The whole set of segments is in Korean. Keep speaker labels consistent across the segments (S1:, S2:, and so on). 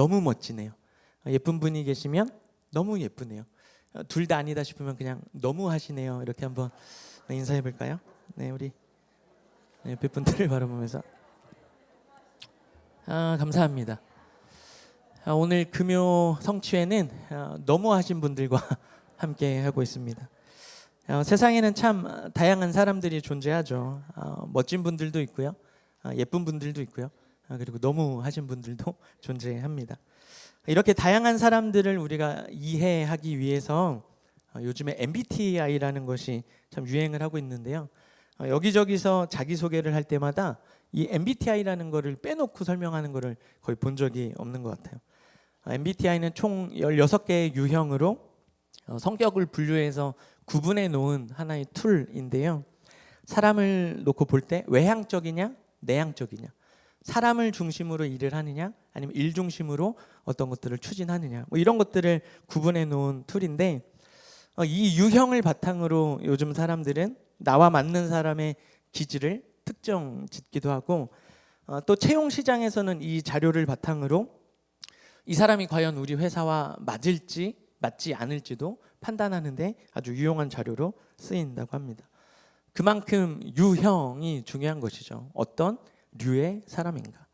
S1: 너무 멋지네요. 예쁜 분이 계시면 너무 예쁘네요. 둘 다 아니다 싶으면 그냥 너무 하시네요. 이렇게 한번 인사해 볼까요? 네, 우리 옆에 분들을 바라보면서 감사합니다. 오늘 금요 성취회는 너무 하신 분들과 함께 하고 있습니다. 세상에는 참 다양한 사람들이 존재하죠. 멋진 분들도 있고요, 예쁜 분들도 있고요, 그리고 너무 하신 분들도 존재합니다. 이렇게 다양한 사람들을 우리가 이해하기 위해서 요즘에 MBTI라는 것이 참 유행을 하고 있는데요. 여기저기서 자기소개를 할 때마다 이 MBTI라는 거를 빼놓고 설명하는 거를 거의 본 적이 없는 것 같아요. MBTI는 총 16개의 유형으로 성격을 분류해서 구분해 놓은 하나의 툴인데요. 사람을 놓고 볼 때 외향적이냐 내향적이냐, 사람을 중심으로 일을 하느냐 아니면 일 중심으로 어떤 것들을 추진하느냐, 뭐 이런 것들을 구분해 놓은 툴인데, 이 유형을 바탕으로 요즘 사람들은 나와 맞는 사람의 기질을 특정 짓기도 하고, 또 채용 시장에서는 이 자료를 바탕으로 이 사람이 과연 우리 회사와 맞을지 맞지 않을지도 판단하는데 아주 유용한 자료로 쓰인다고 합니다. 그만큼 유형이 중요한 것이죠. 어떤 류의 사람인가.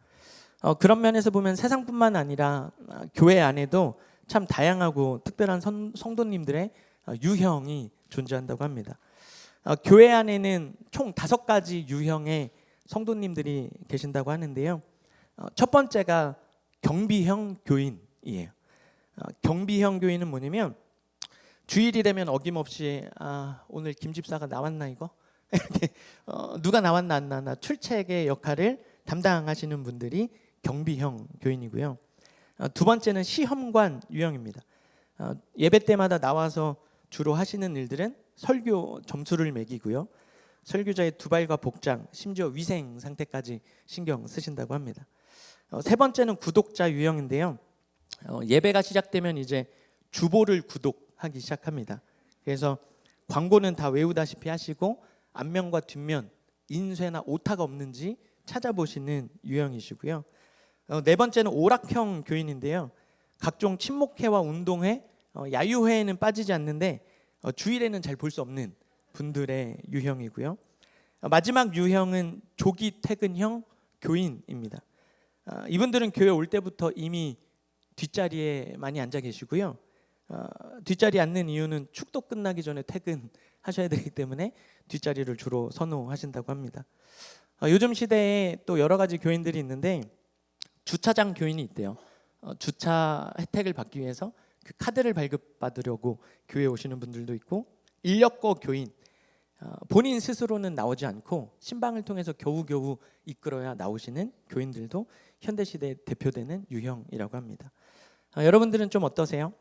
S1: 그런 면에서 보면 세상뿐만 아니라 교회 안에도 참 다양하고 특별한 성도님들의 유형이 존재한다고 합니다. 교회 안에는 총 5가지 유형의 성도님들이 계신다고 하는데요. 첫 번째가 경비형 교인이에요. 경비형 교인은 뭐냐면 주일이 되면 어김없이 오늘 김 집사가 나왔나 이거? 이렇게 누가 나왔나 안 나왔나 출첵의 역할을 담당하시는 분들이 경비형 교인이고요. 두 번째는 시험관 유형입니다. 예배 때마다 나와서 주로 하시는 일들은 설교 점수를 매기고요, 설교자의 두발과 복장, 심지어 위생 상태까지 신경 쓰신다고 합니다. 세 번째는 구독자 유형인데요. 예배가 시작되면 이제 주보를 구독하기 시작합니다. 그래서 광고는 다 외우다시피 하시고 앞면과 뒷면 인쇄나 오타가 없는지 찾아보시는 유형이시고요. 네 번째는 오락형 교인인데요. 각종 친목회와 운동회, 야유회에는 빠지지 않는데 주일에는 잘 볼 수 없는 분들의 유형이고요. 마지막 유형은 조기 퇴근형 교인입니다. 이분들은 교회 올 때부터 이미 뒷자리에 많이 앉아 계시고요. 뒷자리에 앉는 이유는 축도 끝나기 전에 퇴근하셔야 되기 때문에 뒷자리를 주로 선호하신다고 합니다. 요즘 시대에 또 여러 가지 교인들이 있는데 주차장 교인이 있대요. 주차 혜택을 받기 위해서 그 카드를 발급받으려고 교회에 오시는 분들도 있고, 인력거 교인, 본인 스스로는 나오지 않고 신방을 통해서 겨우겨우 이끌어야 나오시는 교인들도 현대시대에 대표되는 유형이라고 합니다. 여러분들은 좀 어떠세요?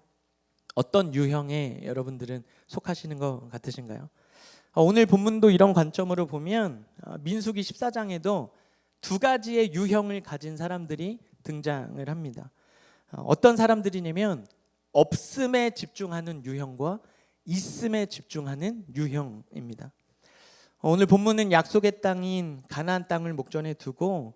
S1: 어떤 유형에 여러분들은 속하시는 것 같으신가요? 오늘 본문도 이런 관점으로 보면 민수기 14장에도 2가지의 유형을 가진 사람들이 등장을 합니다. 어떤 사람들이냐면 없음에 집중하는 유형과 있음에 집중하는 유형입니다. 오늘 본문은 약속의 땅인 가나안 땅을 목전에 두고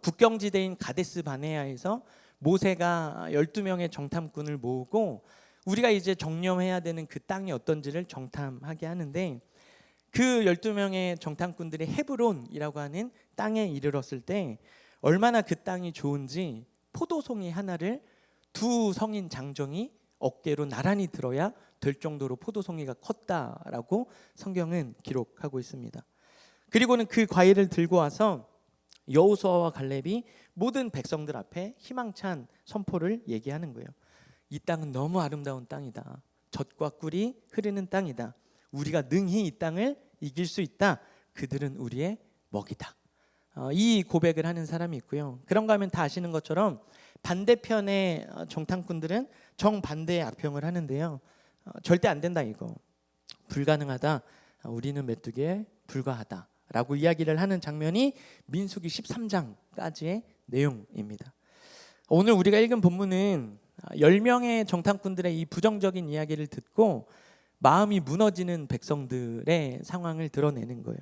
S1: 국경지대인 가데스 바네아에서 모세가 12명의 정탐꾼을 모으고 우리가 이제 정령해야 되는 그 땅이 어떤지를 정탐하게 하는데, 그 12명의 정탐꾼들이 헤브론이라고 하는 땅에 이르렀을 때 얼마나 그 땅이 좋은지 포도송이 하나를 2 성인 장정이 어깨로 나란히 들어야 될 정도로 포도송이가 컸다라고 성경은 기록하고 있습니다. 그리고는 그 과일을 들고 와서 여호수아와 갈렙이 모든 백성들 앞에 희망찬 선포를 얘기하는 거예요. 이 땅은 너무 아름다운 땅이다. 젖과 꿀이 흐르는 땅이다. 우리가 능히 이 땅을 이길 수 있다. 그들은 우리의 먹이다. 이 고백을 하는 사람이 있고요. 그런가 하면 다 아시는 것처럼 반대편의 정탐꾼들은 정반대의 악평을 하는데요. 절대 안 된다 이거. 불가능하다. 우리는 메뚜기에 불과하다. 라고 이야기를 하는 장면이 민수기 13장까지의 내용입니다. 오늘 우리가 읽은 본문은 10명의 정탐꾼들의 이 부정적인 이야기를 듣고 마음이 무너지는 백성들의 상황을 드러내는 거예요.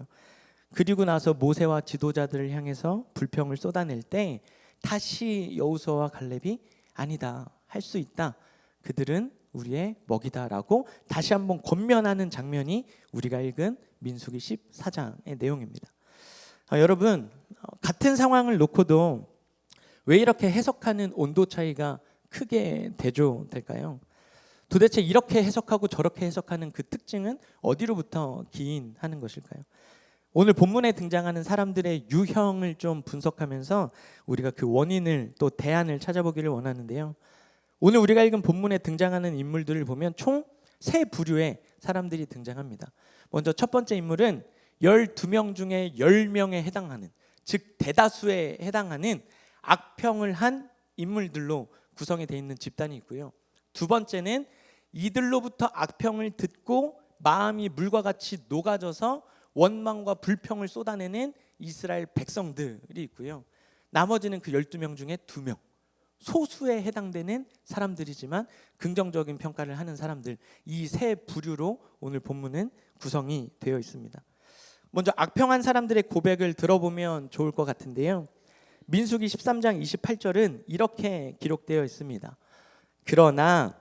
S1: 그리고 나서 모세와 지도자들을 향해서 불평을 쏟아낼 때 다시 여호수아와 갈렙이 아니다, 할 수 있다, 그들은 우리의 먹이다라고 다시 한번 권면하는 장면이 우리가 읽은 민수기 14장의 내용입니다. 여러분, 같은 상황을 놓고도 왜 이렇게 해석하는 온도 차이가 크게 대조될까요? 도대체 이렇게 해석하고 저렇게 해석하는 그 특징은 어디로부터 기인하는 것일까요? 오늘 본문에 등장하는 사람들의 유형을 좀 분석하면서 우리가 그 원인을 또 대안을 찾아보기를 원하는데요. 오늘 우리가 읽은 본문에 등장하는 인물들을 보면 총 3부류의 사람들이 등장합니다. 먼저 첫 번째 인물은 12명 중에 10명에 해당하는, 즉 대다수에 해당하는 악평을 한 인물들로 구성이 되어 있는 집단이 있고요. 두 번째는 이들로부터 악평을 듣고 마음이 물과 같이 녹아져서 원망과 불평을 쏟아내는 이스라엘 백성들이 있고요. 나머지는 그 12명 중에 2명, 소수에 해당되는 사람들이지만 긍정적인 평가를 하는 사람들, 이 3부류로 오늘 본문은 구성이 되어 있습니다. 먼저 악평한 사람들의 고백을 들어보면 좋을 것 같은데요. 민수기 13장 28절은 이렇게 기록되어 있습니다. 그러나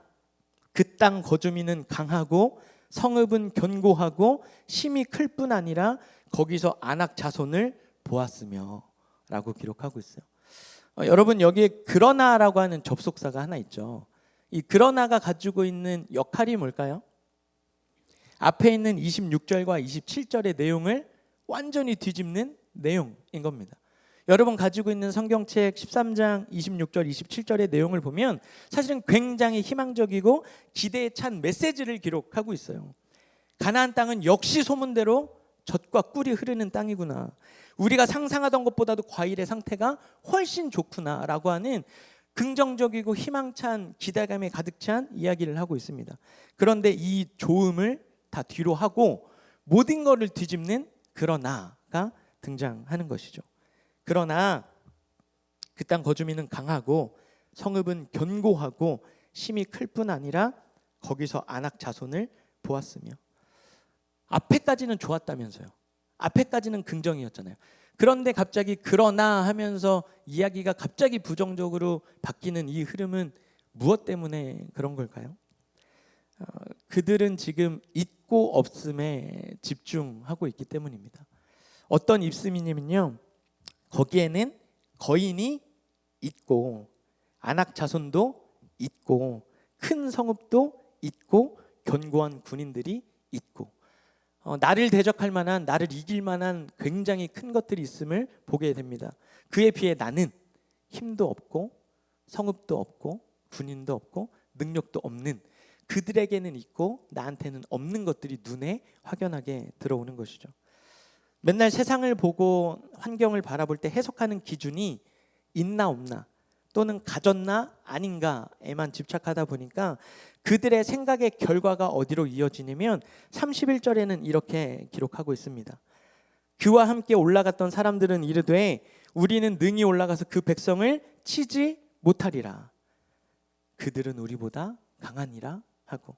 S1: 그 땅 거주민은 강하고 성읍은 견고하고 심이 클 뿐 아니라 거기서 안악 자손을 보았으며 라고 기록하고 있어요. 여러분, 여기에 그러나라고 하는 접속사가 하나 있죠. 이 그러나가 가지고 있는 역할이 뭘까요? 앞에 있는 26절과 27절의 내용을 완전히 뒤집는 내용인 겁니다. 여러분 가지고 있는 성경책 13장 26절 27절의 내용을 보면 사실은 굉장히 희망적이고 기대에 찬 메시지를 기록하고 있어요. 가나안 땅은 역시 소문대로 젖과 꿀이 흐르는 땅이구나, 우리가 상상하던 것보다도 과일의 상태가 훨씬 좋구나라고 하는 긍정적이고 희망찬 기대감에 가득 찬 이야기를 하고 있습니다. 그런데 이 좋음을 다 뒤로 하고 모든 것을 뒤집는 그러나가 등장하는 것이죠. 그러나 그 땅 거주민은 강하고 성읍은 견고하고 심이 클 뿐 아니라 거기서 안악 자손을 보았으며. 앞에까지는 좋았다면서요. 앞에까지는 긍정이었잖아요. 그런데 갑자기 그러나 하면서 이야기가 갑자기 부정적으로 바뀌는 이 흐름은 무엇 때문에 그런 걸까요? 그들은 지금 있고 없음에 집중하고 있기 때문입니다. 어떤 입술이냐면요, 거기에는 거인이 있고 안악 자손도 있고 큰 성읍도 있고 견고한 군인들이 있고 나를 대적할 만한, 나를 이길 만한 굉장히 큰 것들이 있음을 보게 됩니다. 그에 비해 나는 힘도 없고 성읍도 없고 군인도 없고 능력도 없는, 그들에게는 있고 나한테는 없는 것들이 눈에 확연하게 들어오는 것이죠. 맨날 세상을 보고 환경을 바라볼 때 해석하는 기준이 있나 없나 또는 가졌나 아닌가에만 집착하다 보니까 그들의 생각의 결과가 어디로 이어지냐면 31절에는 이렇게 기록하고 있습니다. 그와 함께 올라갔던 사람들은 이르되 우리는 능히 올라가서 그 백성을 치지 못하리라. 그들은 우리보다 강하니라 하고,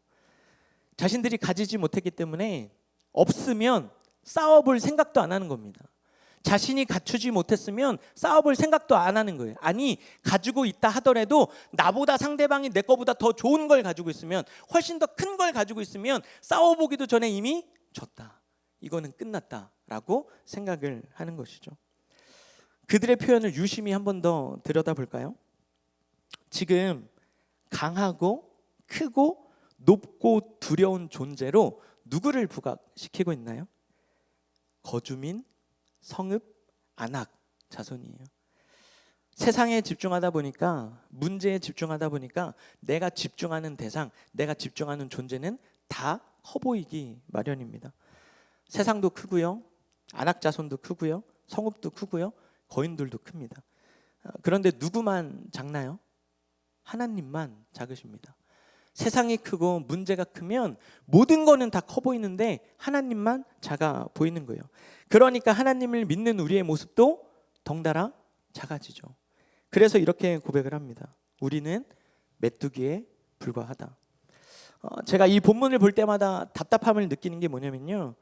S1: 자신들이 가지지 못했기 때문에 없으면 싸워볼 생각도 안 하는 겁니다. 자신이 갖추지 못했으면 싸워볼 생각도 안 하는 거예요. 아니, 가지고 있다 하더라도 나보다 상대방이 내 거보다 더 좋은 걸 가지고 있으면, 훨씬 더 큰 걸 가지고 있으면 싸워보기도 전에 이미 졌다, 이거는 끝났다라고 생각을 하는 것이죠. 그들의 표현을 유심히 한 번 더 들여다볼까요? 지금 강하고 크고 높고 두려운 존재로 누구를 부각시키고 있나요? 거주민, 성읍, 안악 자손이에요. 세상에 집중하다 보니까, 문제에 집중하다 보니까 내가 집중하는 대상, 내가 집중하는 존재는 다 커 보이기 마련입니다. 세상도 크고요, 안악 자손도 크고요, 성읍도 크고요, 거인들도 큽니다. 그런데 누구만 작나요? 하나님만 작으십니다. 세상이 크고 문제가 크면 모든 거는 다 커 보이는데 하나님만 작아 보이는 거예요. 그러니까 하나님을 믿는 우리의 모습도 덩달아 작아지죠. 그래서 이렇게 고백을 합니다. 우리는 메뚜기에 불과하다. 제가 이 본문을 볼 때마다 답답함을 느끼는 게 뭐냐면요,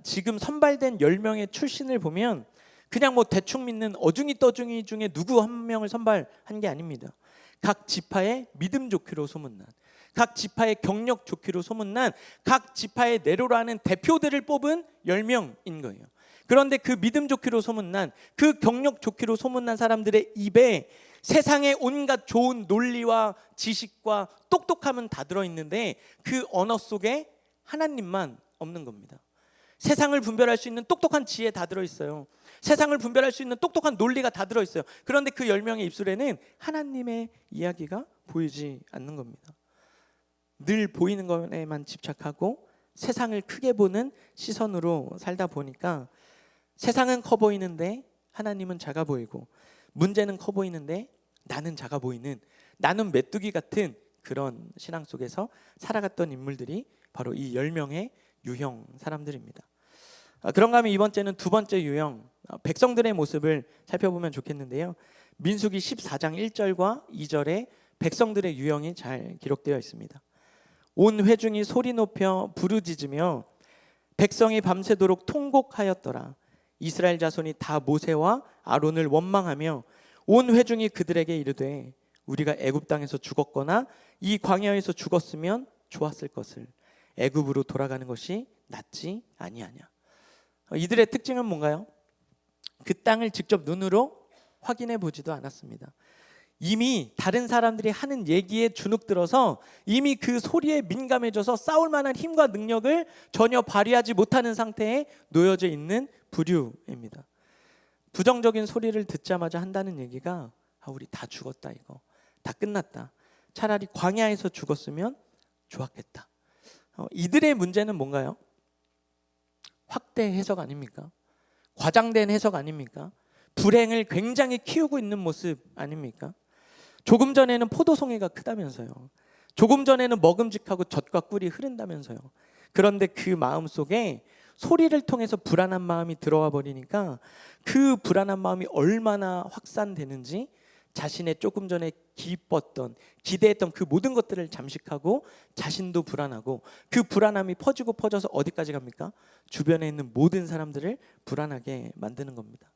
S1: 지금 선발된 10명의 출신을 보면 그냥 뭐 대충 믿는 어중이 떠중이 중에 누구 한 명을 선발한 게 아닙니다. 각 지파의 믿음 좋기로 소문난, 각 지파의 경력 좋기로 소문난, 각 지파의 내로라는 대표들을 뽑은 10명인 거예요. 그런데 그 믿음 좋기로 소문난, 그 경력 좋기로 소문난 사람들의 입에 세상의 온갖 좋은 논리와 지식과 똑똑함은 다 들어있는데 그 언어 속에 하나님만 없는 겁니다. 세상을 분별할 수 있는 똑똑한 지혜 다 들어있어요. 세상을 분별할 수 있는 똑똑한 논리가 다 들어있어요. 그런데 그 10명의 입술에는 하나님의 이야기가 보이지 않는 겁니다. 늘 보이는 것에만 집착하고 세상을 크게 보는 시선으로 살다 보니까 세상은 커 보이는데 하나님은 작아 보이고, 문제는 커 보이는데 나는 작아 보이는, 나는 메뚜기 같은 그런 신앙 속에서 살아갔던 인물들이 바로 이 10명의 유형 사람들입니다. 그런가 하면 이번 주에는 두 번째 유형, 백성들의 모습을 살펴보면 좋겠는데요. 민수기 14장 1절과 2절에 백성들의 유형이 잘 기록되어 있습니다. 온 회중이 소리 높여 부르짖으며 백성이 밤새도록 통곡하였더라. 이스라엘 자손이 다 모세와 아론을 원망하며 온 회중이 그들에게 이르되 우리가 애굽 땅에서 죽었거나 이 광야에서 죽었으면 좋았을 것을, 애굽으로 돌아가는 것이 낫지 아니하냐. 이들의 특징은 뭔가요? 그 땅을 직접 눈으로 확인해 보지도 않았습니다. 이미 다른 사람들이 하는 얘기에 주눅들어서 이미 그 소리에 민감해져서 싸울 만한 힘과 능력을 전혀 발휘하지 못하는 상태에 놓여져 있는 부류입니다. 부정적인 소리를 듣자마자 한다는 얘기가 우리 다 죽었다, 이거 다 끝났다, 차라리 광야에서 죽었으면 좋았겠다. 이들의 문제는 뭔가요? 확대 해석 아닙니까? 과장된 해석 아닙니까? 불행을 굉장히 키우고 있는 모습 아닙니까? 조금 전에는 포도송이가 크다면서요. 조금 전에는 먹음직하고 젖과 꿀이 흐른다면서요. 그런데 그 마음 속에 소리를 통해서 불안한 마음이 들어와 버리니까 그 불안한 마음이 얼마나 확산되는지 자신의 조금 전에 기뻤던, 기대했던 그 모든 것들을 잠식하고 자신도 불안하고, 그 불안함이 퍼지고 퍼져서 어디까지 갑니까? 주변에 있는 모든 사람들을 불안하게 만드는 겁니다.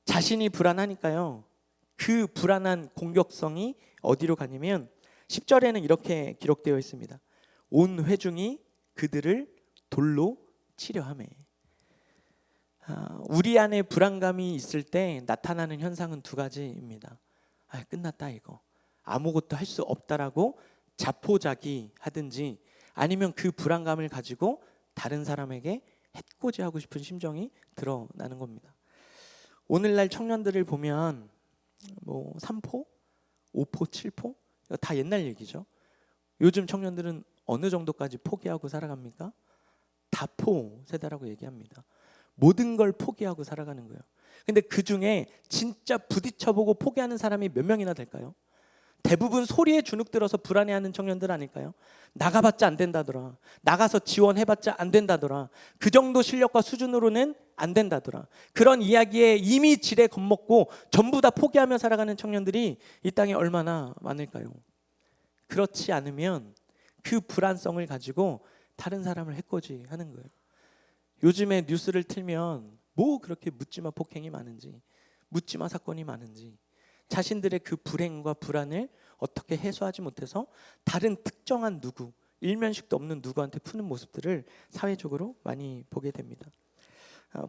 S1: 자신이 불안하니까요, 그 불안한 공격성이 어디로 가냐면 10절에는 이렇게 기록되어 있습니다. 온 회중이 그들을 돌로 치려 하매. 우리 안에 불안감이 있을 때 나타나는 현상은 두 가지입니다. 끝났다, 이거 아무것도 할 수 없다라고 자포자기 하든지, 아니면 그 불안감을 가지고 다른 사람에게 해코지하고 싶은 심정이 드러나는 겁니다. 오늘날 청년들을 보면 3포, 5포, 7포 다 옛날 얘기죠. 요즘 청년들은 어느 정도까지 포기하고 살아갑니까? 다포 세대라고 얘기합니다. 모든 걸 포기하고 살아가는 거예요. 근데 그 중에 진짜 부딪혀보고 포기하는 사람이 몇 명이나 될까요? 대부분 소리에 주눅들어서 불안해하는 청년들 아닐까요? 나가봤자 안 된다더라, 나가서 지원해봤자 안 된다더라, 그 정도 실력과 수준으로는 안 된다더라, 그런 이야기에 이미 지레 겁먹고 전부 다 포기하며 살아가는 청년들이 이 땅에 얼마나 많을까요? 그렇지 않으면 그 불안성을 가지고 다른 사람을 해코지하는 거예요. 요즘에 뉴스를 틀면 뭐 그렇게 묻지마 폭행이 많은지, 묻지마 사건이 많은지, 자신들의 그 불행과 불안을 어떻게 해소하지 못해서 다른 특정한 누구, 일면식도 없는 누구한테 푸는 모습들을 사회적으로 많이 보게 됩니다.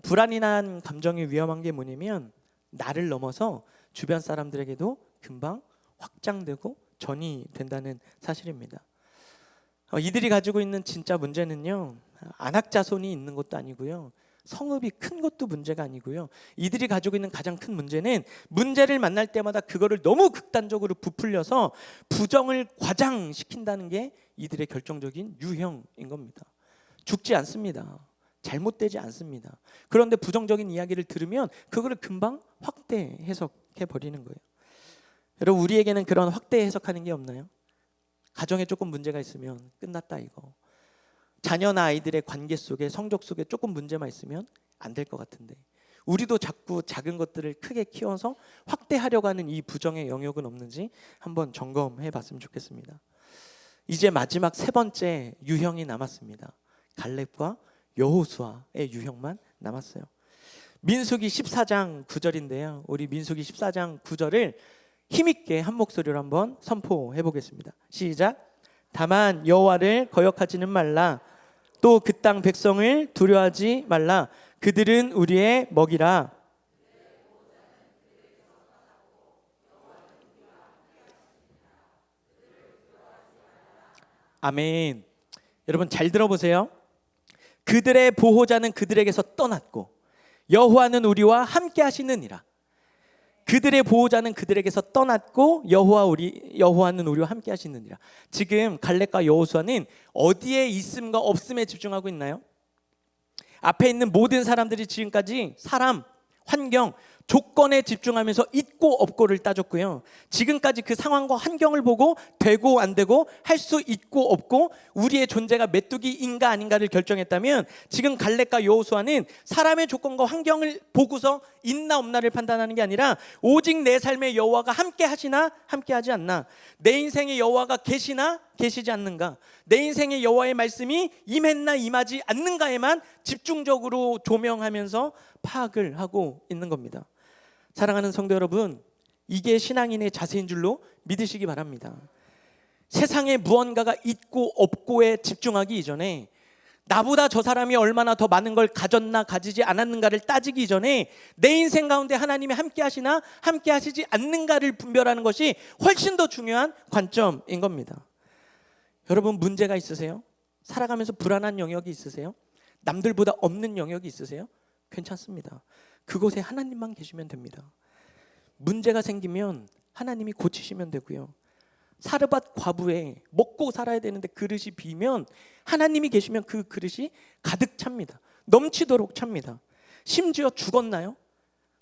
S1: 불안이 난 감정이 위험한 게 뭐냐면 나를 넘어서 주변 사람들에게도 금방 확장되고 전이 된다는 사실입니다. 이들이 가지고 있는 진짜 문제는요, 안악자손이 있는 것도 아니고요, 성읍이 큰 것도 문제가 아니고요, 이들이 가지고 있는 가장 큰 문제는 문제를 만날 때마다 그거를 너무 극단적으로 부풀려서 부정을 과장시킨다는 게 이들의 결정적인 유형인 겁니다. 죽지 않습니다. 잘못되지 않습니다. 그런데 부정적인 이야기를 들으면 그거를 금방 확대 해석해 버리는 거예요. 여러분, 우리에게는 그런 확대 해석하는 게 없나요? 가정에 조금 문제가 있으면 끝났다, 이거 자녀나 아이들의 관계 속에, 성적 속에 조금 문제만 있으면 안 될 것 같은데, 우리도 자꾸 작은 것들을 크게 키워서 확대하려고 하는 이 부정의 영역은 없는지 한번 점검해 봤으면 좋겠습니다. 이제 마지막 세 번째 유형이 남았습니다. 갈렙과 여호수아의 유형만 남았어요. 민수기 14장 9절인데요. 우리 민수기 14장 9절을 힘있게 한 목소리로 한번 선포해 보겠습니다. 시작. 다만 여호와를 거역하지는 말라. 또 그 땅 백성을 두려워하지 말라. 그들은 우리의 먹이라. 아멘. 여러분 잘 들어보세요. 그들의 보호자는 그들에게서 떠났고 여호와는 우리와 함께 하시느니라. 그들의 보호자는 그들에게서 떠났고 여호와는 우리와 함께 하시느니라. 지금 갈렙과 여호수아는 어디에 있음과 없음에 집중하고 있나요? 앞에 있는 모든 사람들이 지금까지 사람, 환경, 조건에 집중하면서 있고 없고를 따졌고요. 지금까지 그 상황과 환경을 보고 되고 안 되고 할 수 있고 없고 우리의 존재가 메뚜기인가 아닌가를 결정했다면, 지금 갈렙과 여호수아는 사람의 조건과 환경을 보고서 있나 없나를 판단하는 게 아니라 오직 내 삶에 여호와가 함께 하시나 함께 하지 않나, 내 인생에 여호와가 계시나 계시지 않는가, 내 인생에 여호와의 말씀이 임했나 임하지 않는가에만 집중적으로 조명하면서 파악을 하고 있는 겁니다. 사랑하는 성도 여러분, 이게 신앙인의 자세인 줄로 믿으시기 바랍니다. 세상에 무언가가 있고 없고에 집중하기 이전에, 나보다 저 사람이 얼마나 더 많은 걸 가졌나 가지지 않았는가를 따지기 이전에 내 인생 가운데 하나님이 함께 하시나 함께 하시지 않는가를 분별하는 것이 훨씬 더 중요한 관점인 겁니다. 여러분, 문제가 있으세요? 살아가면서 불안한 영역이 있으세요? 남들보다 없는 영역이 있으세요? 괜찮습니다. 그곳에 하나님만 계시면 됩니다. 문제가 생기면 하나님이 고치시면 되고요. 사르밧 과부에 먹고 살아야 되는데 그릇이 비면 하나님이 계시면 그 그릇이 가득 찹니다. 넘치도록 찹니다. 심지어 죽었나요?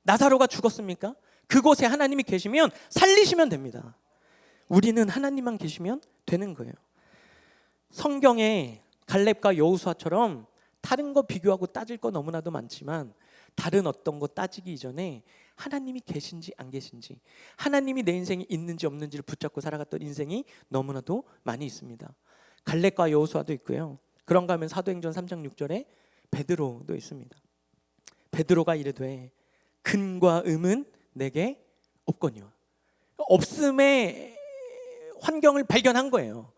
S1: 나사로가 죽었습니까? 그곳에 하나님이 계시면 살리시면 됩니다. 우리는 하나님만 계시면 되는 거예요. 성경에 갈렙과 여호수아처럼 다른 거 비교하고 따질 거 너무나도 많지만, 다른 어떤 거 따지기 이전에 하나님이 계신지 안 계신지, 하나님이 내 인생에 있는지 없는지를 붙잡고 살아갔던 인생이 너무나도 많이 있습니다. 갈렙과 여호수아도 있고요. 그런가 하면 사도행전 3장 6절에 베드로도 있습니다. 베드로가 이르되 근과 음은 내게 없거니와. 없음의 환경을 발견한 거예요.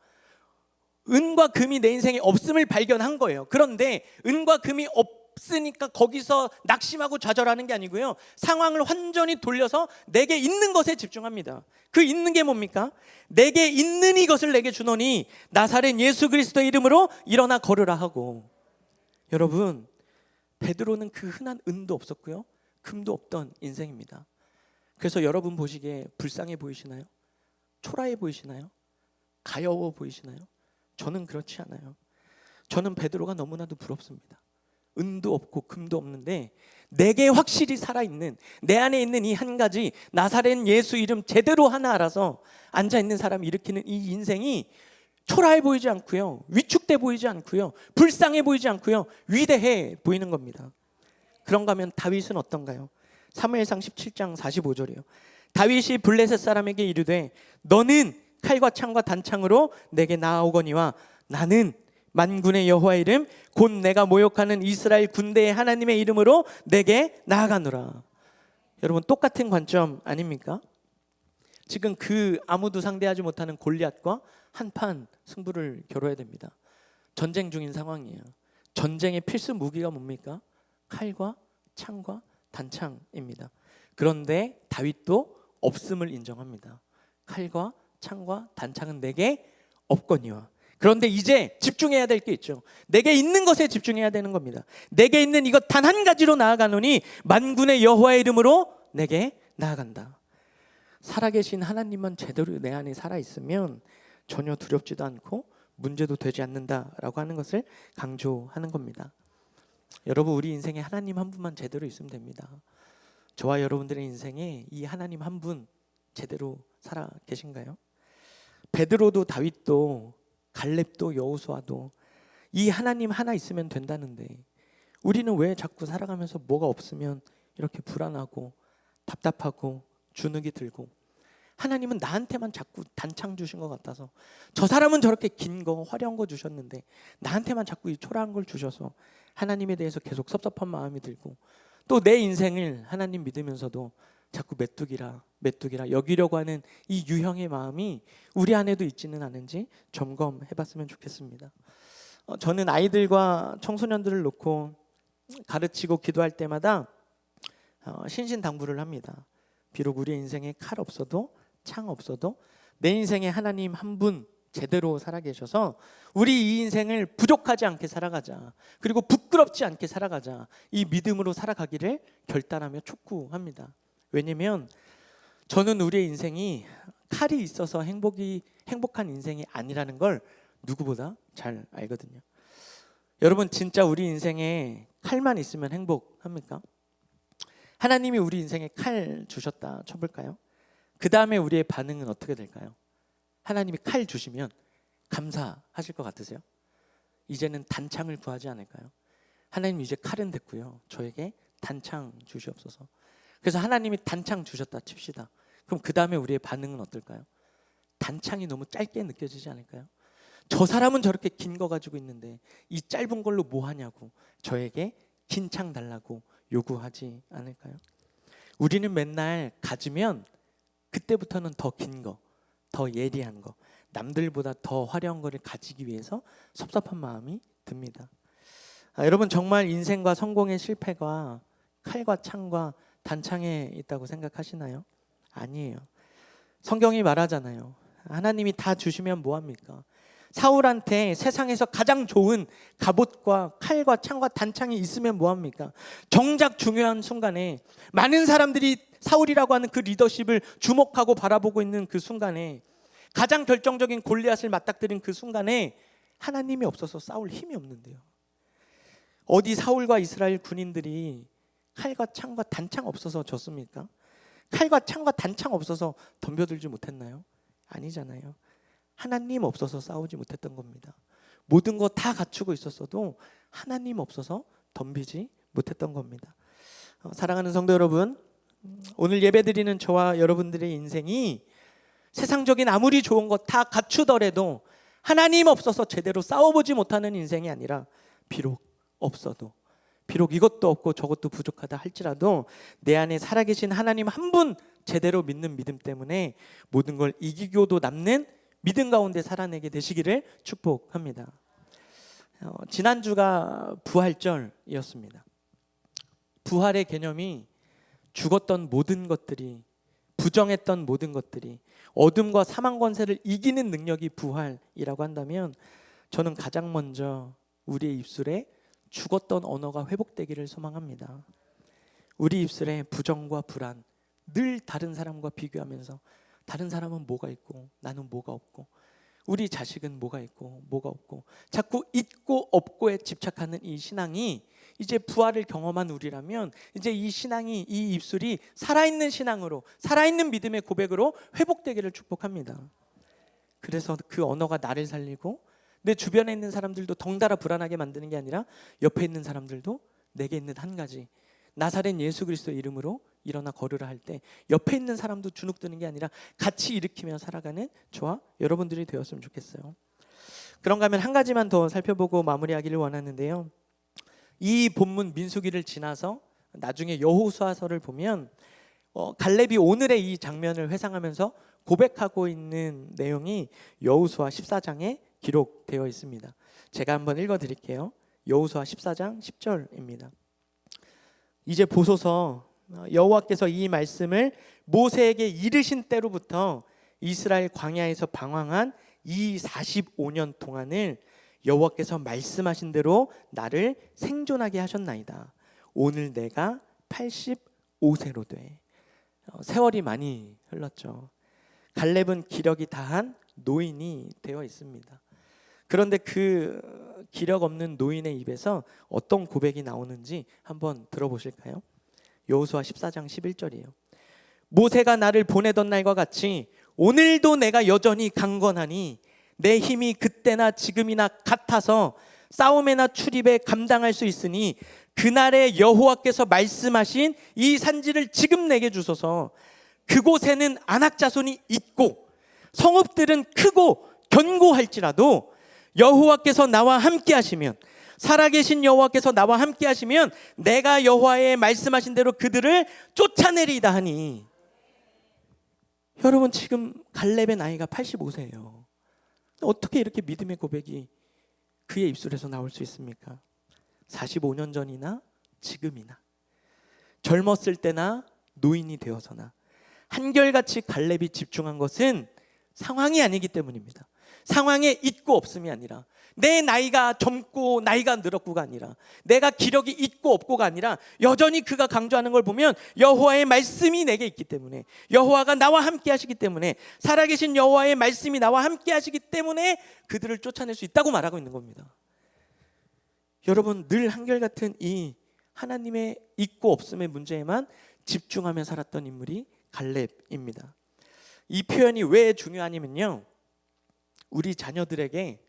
S1: 은과 금이 내 인생에 없음을 발견한 거예요. 그런데 은과 금이 없으니까 거기서 낙심하고 좌절하는 게 아니고요, 상황을 완전히 돌려서 내게 있는 것에 집중합니다. 그 있는 게 뭡니까? 내게 있는 이것을 내게 주노니 나사렛 예수 그리스도의 이름으로 일어나 걸으라 하고. 여러분, 베드로는 그 흔한 은도 없었고요, 금도 없던 인생입니다. 그래서 여러분 보시기에 불쌍해 보이시나요? 초라해 보이시나요? 가여워 보이시나요? 저는 그렇지 않아요. 저는 베드로가 너무나도 부럽습니다. 은도 없고 금도 없는데 내게 확실히 살아있는, 내 안에 있는 이 한 가지 나사렛 예수 이름 제대로 하나 알아서 앉아있는 사람이 일으키는 이 인생이 초라해 보이지 않고요, 위축돼 보이지 않고요, 불쌍해 보이지 않고요, 위대해 보이는 겁니다. 그런가 하면 다윗은 어떤가요? 사무엘상 17장 45절이에요. 다윗이 블레셋 사람에게 이르되 너는 칼과 창과 단창으로 내게 나아오거니와 나는 만군의 여호와의 이름 곧 내가 모욕하는 이스라엘 군대의 하나님의 이름으로 내게 나아가노라. 여러분, 똑같은 관점 아닙니까? 지금 그 아무도 상대하지 못하는 골리앗과 한판 승부를 겨뤄야 됩니다. 전쟁 중인 상황이에요. 전쟁의 필수 무기가 뭡니까? 칼과 창과 단창입니다. 그런데 다윗도 없음을 인정합니다. 칼과 창과 단창은 내게 없거니와. 그런데 이제 집중해야 될 게 있죠. 내게 있는 것에 집중해야 되는 겁니다. 내게 있는 이것 단 한 가지로 나아가노니 만군의 여호와의 이름으로 내게 나아간다. 살아계신 하나님만 제대로 내 안에 살아있으면 전혀 두렵지도 않고 문제도 되지 않는다라고 하는 것을 강조하는 겁니다. 여러분, 우리 인생에 하나님 한 분만 제대로 있으면 됩니다. 저와 여러분들의 인생에 이 하나님 한 분 제대로 살아 계신가요? 베드로도 다윗도 갈렙도 여호수아도 이 하나님 하나 있으면 된다는데, 우리는 왜 자꾸 살아가면서 뭐가 없으면 이렇게 불안하고 답답하고 주눅이 들고, 하나님은 나한테만 자꾸 단창 주신 것 같아서, 저 사람은 저렇게 긴 거 화려한 거 주셨는데 나한테만 자꾸 이 초라한 걸 주셔서 하나님에 대해서 계속 섭섭한 마음이 들고, 또 내 인생을 하나님 믿으면서도 자꾸 메뚜기라 여기려고 하는 이 유형의 마음이 우리 안에도 있지는 않은지 점검해 봤으면 좋겠습니다. 저는 아이들과 청소년들을 놓고 가르치고 기도할 때마다 신신당부를 합니다. 비록 우리 인생에 칼 없어도 창 없어도 내 인생에 하나님 한 분 제대로 살아계셔서 우리 이 인생을 부족하지 않게 살아가자, 그리고 부끄럽지 않게 살아가자, 이 믿음으로 살아가기를 결단하며 촉구합니다. 왜냐면 저는 우리의 인생이 칼이 있어서 행복한 인생이 아니라는 걸 누구보다 잘 알거든요. 여러분, 진짜 우리 인생에 칼만 있으면 행복합니까? 하나님이 우리 인생에 칼 주셨다 쳐볼까요? 그 다음에 우리의 반응은 어떻게 될까요? 하나님이 칼 주시면 감사하실 것 같으세요? 이제는 단창을 구하지 않을까요? 하나님, 이제 칼은 됐고요, 저에게 단창 주시옵소서. 그래서 하나님이 단창 주셨다 칩시다. 그럼 그 다음에 우리의 반응은 어떨까요? 단창이 너무 짧게 느껴지지 않을까요? 저 사람은 저렇게 긴 거 가지고 있는데 이 짧은 걸로 뭐 하냐고 저에게 긴 창 달라고 요구하지 않을까요? 우리는 맨날 가지면 그때부터는 더 긴 거, 더 예리한 거, 남들보다 더 화려한 거를 가지기 위해서 섭섭한 마음이 듭니다. 여러분, 정말 인생과 성공의 실패가 칼과 창과 단창에 있다고 생각하시나요? 아니에요. 성경이 말하잖아요. 하나님이 다 주시면 뭐합니까? 사울한테 세상에서 가장 좋은 갑옷과 칼과 창과 단창이 있으면 뭐합니까? 정작 중요한 순간에 많은 사람들이 사울이라고 하는 그 리더십을 주목하고 바라보고 있는 그 순간에, 가장 결정적인 골리앗을 맞닥뜨린 그 순간에 하나님이 없어서 싸울 힘이 없는데요. 어디 사울과 이스라엘 군인들이 칼과 창과 단창 없어서 졌습니까? 칼과 창과 단창 없어서 덤벼들지 못했나요? 아니잖아요. 하나님 없어서 싸우지 못했던 겁니다. 모든 거 다 갖추고 있었어도 하나님 없어서 덤비지 못했던 겁니다. 사랑하는 성도 여러분, 오늘 예배드리는 저와 여러분들의 인생이 세상적인 아무리 좋은 것 다 갖추더라도 하나님 없어서 제대로 싸워보지 못하는 인생이 아니라, 비록 없어도, 비록 이것도 없고 저것도 부족하다 할지라도 내 안에 살아계신 하나님 한 분 제대로 믿는 믿음 때문에 모든 걸 이기고도 남는 믿음 가운데 살아내게 되시기를 축복합니다. 지난주가 부활절이었습니다. 부활의 개념이 죽었던 모든 것들이, 부정했던 모든 것들이, 어둠과 사망 권세를 이기는 능력이 부활이라고 한다면, 저는 가장 먼저 우리의 입술에 죽었던 언어가 회복되기를 소망합니다. 우리 입술에 부정과 불안, 늘 다른 사람과 비교하면서 다른 사람은 뭐가 있고 나는 뭐가 없고, 우리 자식은 뭐가 있고 뭐가 없고, 자꾸 있고 없고에 집착하는 이 신앙이 이제 부활을 경험한 우리라면, 이제 이 신앙이, 이 입술이 살아있는 신앙으로, 살아있는 믿음의 고백으로 회복되기를 축복합니다. 그래서 그 언어가 나를 살리고 내 주변에 있는 사람들도 덩달아 불안하게 만드는 게 아니라, 옆에 있는 사람들도 내게 있는 한 가지, 나사렛 예수 그리스도 이름으로 일어나 걸으라 할 때 옆에 있는 사람도 주눅드는 게 아니라 같이 일으키며 살아가는 저와 여러분들이 되었으면 좋겠어요. 그런가 하면 한 가지만 더 살펴보고 마무리하기를 원하는데요. 이 본문 민수기를 지나서 나중에 여호수아서를 보면 갈렙이 오늘의 이 장면을 회상하면서 고백하고 있는 내용이 여호수아 14장에 기록되어 있습니다. 제가 한번 읽어드릴게요. 여호수아 14장 10절입니다. 이제 보소서, 여호와께서 이 말씀을 모세에게 이르신 때로부터 이스라엘 광야에서 방황한 이 45년 동안을 여호와께서 말씀하신 대로 나를 생존하게 하셨나이다. 오늘 내가 85세로 돼. 세월이 많이 흘렀죠. 갈렙은 기력이 다한 노인이 되어 있습니다. 그런데 그 기력 없는 노인의 입에서 어떤 고백이 나오는지 한번 들어보실까요? 여호수아 14장 11절이에요. 모세가 나를 보내던 날과 같이 오늘도 내가 여전히 강건하니 내 힘이 그때나 지금이나 같아서 싸움에나 출입에 감당할 수 있으니 그날에 여호와께서 말씀하신 이 산지를 지금 내게 주소서. 그곳에는 아낙 자손이 있고 성읍들은 크고 견고할지라도 여호와께서 나와 함께 하시면 살아계신 여호와께서 나와 함께 하시면 내가 여호와의 말씀하신 대로 그들을 쫓아내리이다 하니. 여러분, 지금 갈렙의 나이가 85세예요. 어떻게 이렇게 믿음의 고백이 그의 입술에서 나올 수 있습니까? 45년 전이나 지금이나, 젊었을 때나 노인이 되어서나 한결같이 갈렙이 집중한 것은 상황이 아니기 때문입니다. 상황에 있고 없음이 아니라, 내 나이가 젊고 나이가 늘었고가 아니라, 내가 기력이 있고 없고가 아니라, 여전히 그가 강조하는 걸 보면 여호와의 말씀이 내게 있기 때문에, 여호와가 나와 함께 하시기 때문에, 살아계신 여호와의 말씀이 나와 함께 하시기 때문에 그들을 쫓아낼 수 있다고 말하고 있는 겁니다. 여러분, 늘 한결같은 이 하나님의 있고 없음의 문제에만 집중하며 살았던 인물이 갈렙입니다. 이 표현이 왜 중요하냐면요, 우리 자녀들에게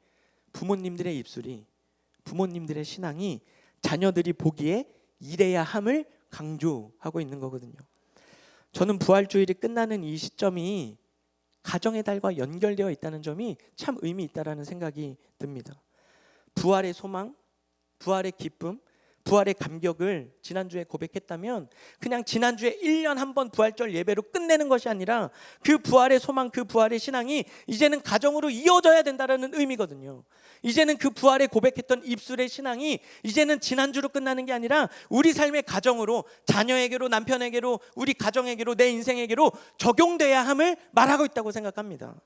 S1: 부모님들의 입술이, 부모님들의 신앙이 자녀들이 보기에 이래야 함을 강조하고 있는 거거든요. 저는 부활주일이 끝나는 이 시점이 가정의 달과 연결되어 있다는 점이 참 의미 있다라는 생각이 듭니다. 부활의 소망, 부활의 기쁨, 부활의 감격을 지난주에 고백했다면 그냥 지난주에 1년 한 번 부활절 예배로 끝내는 것이 아니라 그 부활의 소망, 그 부활의 신앙이 이제는 가정으로 이어져야 된다는 의미거든요. 이제는 그 부활에 고백했던 입술의 신앙이 이제는 지난주로 끝나는 게 아니라 우리 삶의 가정으로, 자녀에게로, 남편에게로, 우리 가정에게로, 내 인생에게로 적용돼야 함을 말하고 있다고 생각합니다.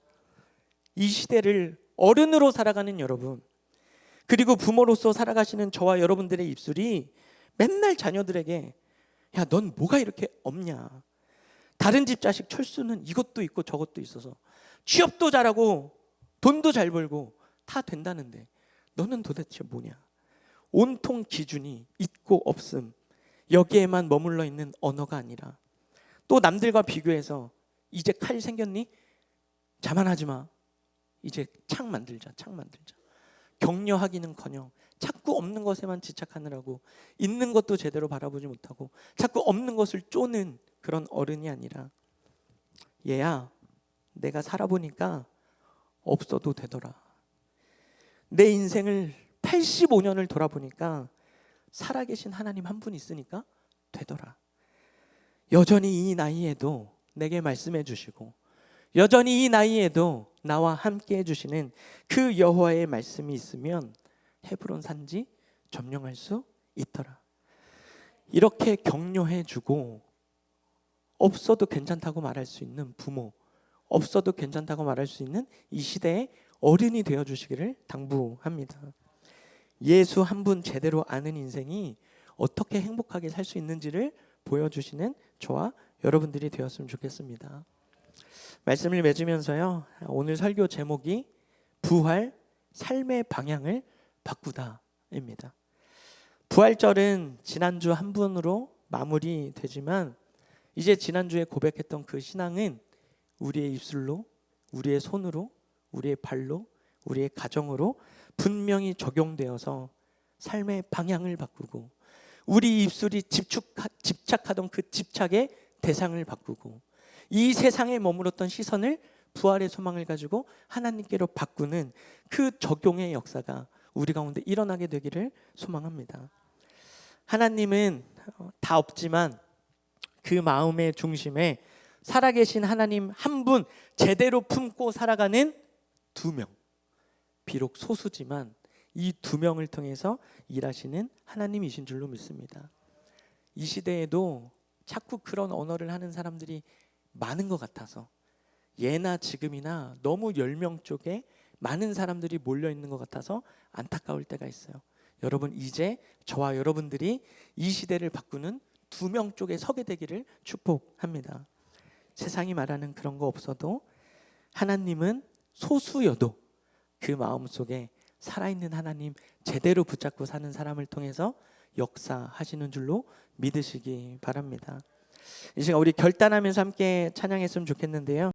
S1: 이 시대를 어른으로 살아가는 여러분, 그리고 부모로서 살아가시는 저와 여러분들의 입술이 맨날 자녀들에게 야, 넌 뭐가 이렇게 없냐, 다른 집 자식 철수는 이것도 있고 저것도 있어서 취업도 잘하고 돈도 잘 벌고 다 된다는데 너는 도대체 뭐냐, 온통 기준이 있고 없음, 여기에만 머물러 있는 언어가 아니라, 또 남들과 비교해서 이제 칼 생겼니? 자만하지 마, 이제 창 만들자, 창 만들자. 격려하기는커녕 자꾸 없는 것에만 집착하느라고 있는 것도 제대로 바라보지 못하고 자꾸 없는 것을 쪼는 그런 어른이 아니라, 얘야, 내가 살아보니까 없어도 되더라. 내 인생을 85년을 돌아보니까 살아계신 하나님 한 분 있으니까 되더라. 여전히 이 나이에도 내게 말씀해 주시고, 여전히 이 나이에도 나와 함께 해주시는 그 여호와의 말씀이 있으면 헤브론 산지 점령할 수 있더라. 이렇게 격려해주고 없어도 괜찮다고 말할 수 있는 부모, 없어도 괜찮다고 말할 수 있는 이 시대의 어른이 되어주시기를 당부합니다. 예수 한 분 제대로 아는 인생이 어떻게 행복하게 살 수 있는지를 보여주시는 저와 여러분들이 되었으면 좋겠습니다. 말씀을 맺으면서요, 오늘 설교 제목이 부활, 삶의 방향을 바꾸다입니다. 부활절은 지난주 한 분으로 마무리되지만 이제 지난주에 고백했던 그 신앙은 우리의 입술로, 우리의 손으로, 우리의 발로, 우리의 가정으로 분명히 적용되어서 삶의 방향을 바꾸고, 우리 입술이 집착하던 그 집착의 대상을 바꾸고, 이 세상에 머물렀던 시선을 부활의 소망을 가지고 하나님께로 바꾸는 그 적용의 역사가 우리 가운데 일어나게 되기를 소망합니다. 하나님은 다 없지만 그 마음의 중심에 살아계신 하나님 한 분 제대로 품고 살아가는 2명, 비록 소수지만 이 2명을 통해서 일하시는 하나님이신 줄로 믿습니다. 이 시대에도 자꾸 그런 언어를 하는 사람들이 많은 것 같아서, 예나 지금이나 너무 10명 쪽에 많은 사람들이 몰려 있는 것 같아서 안타까울 때가 있어요. 여러분, 이제 저와 여러분들이 이 시대를 바꾸는 2명 쪽에 서게 되기를 축복합니다. 세상이 말하는 그런 거 없어도 하나님은 소수여도 그 마음속에 살아있는 하나님 제대로 붙잡고 사는 사람을 통해서 역사하시는 줄로 믿으시기 바랍니다. 이 시간 우리 결단하면서 함께 찬양했으면 좋겠는데요.